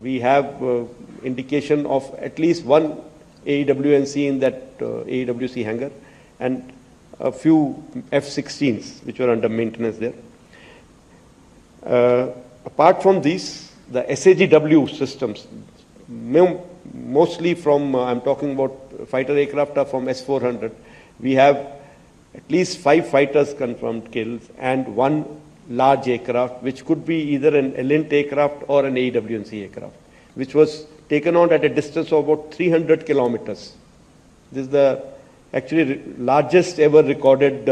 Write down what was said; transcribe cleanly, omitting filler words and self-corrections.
We have indication of at least one AEWNC in that AEWC hangar and a few F-16s which were under maintenance there. Apart from these, the SAGW systems, mostly from, I'm talking about fighter aircraft are from S-400. We have at least 5 fighters confirmed kills and 1 large aircraft, which could be either an Elint aircraft or an AEWNC aircraft, which was taken on at a distance of about 300 kilometers. This is the actually largest ever recorded